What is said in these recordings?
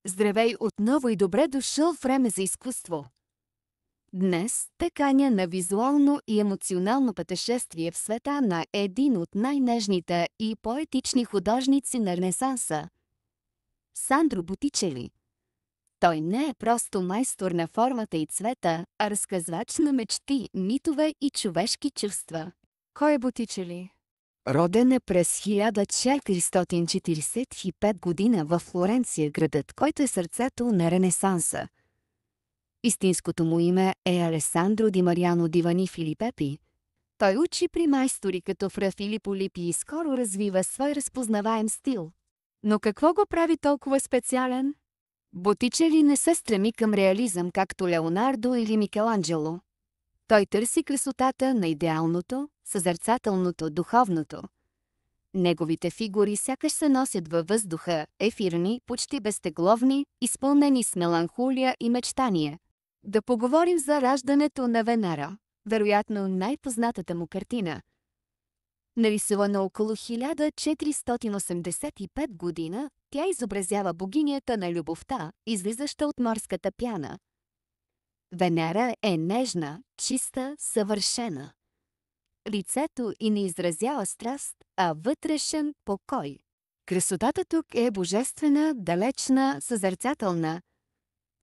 Здравей отново и добре дошъл в Време за изкуство! Днес те каня на визуално и емоционално пътешествие в света на един от най-нежните и поетични художници на Ренесанса – Сандро Ботичели. Той не е просто майстор на формата и цвета, а разказвач на мечти, митове и човешки чувства. Кой е Ботичели? Роден е през 1445 година във Флоренция, градът, който е сърцето на Ренесанса. Истинското му име е Алесандро Ди Мариано ди Вани Филипепи. Той учи при майстори като Фра Филипо Липи и скоро развива свой разпознаваем стил. Но какво го прави толкова специален? Ботичели не се стреми към реализъм, както Леонардо или Микеланджело. Той търси красотата на идеалното, съзерцателното, духовното. Неговите фигури сякаш се носят във въздуха, ефирни, почти безтегловни, изпълнени с меланхолия и мечтание. Да поговорим за раждането на Венера, вероятно най-познатата му картина. Нарисувана около 1485 година, тя изобразява богинята на любовта, излизаща от морската пяна. Венера е нежна, чиста, съвършена. Лицето й не изразява страст, а вътрешен покой. Красотата тук е божествена, далечна, съзерцателна.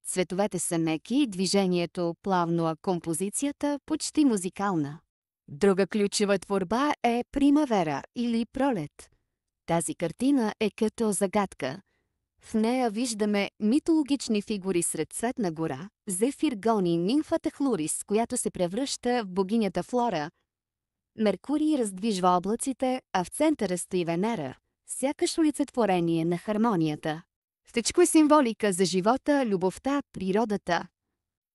Цветовете са меки, движението плавно, а композицията почти музикална. Друга ключова творба е Примавера или Пролет. Тази картина е като загадка. В нея виждаме митологични фигури сред цветна гора, Зефир гони нимфата Хлорис, която се превръща в богинята Флора. Меркурий раздвижва облаците, а в центъра стои Венера, сякаш олицетворение на хармонията. Всичко е символика за живота, любовта, природата.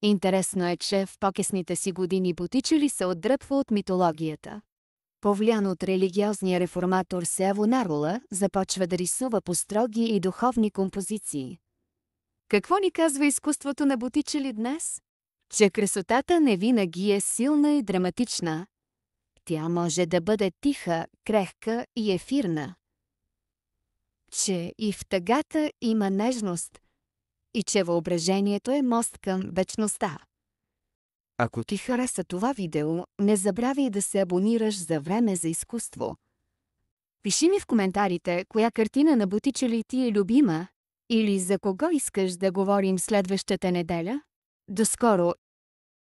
Интересно е, че в по-късните си години Ботичели се отдръпва от митологията. Повлиян от религиозния реформатор Савонарола, започва да рисува по строги и духовни композиции. Какво ни казва изкуството на Ботичели днес? Че красотата не винаги е силна и драматична. Тя може да бъде тиха, крехка и ефирна. Че и в тъгата има нежност и че въображението е мост към вечността. Ако ти хареса това видео, не забравяй да се абонираш за Време за изкуство. Пиши ми в коментарите коя картина на Ботичели ти е любима или за кого искаш да говорим следващата неделя. До скоро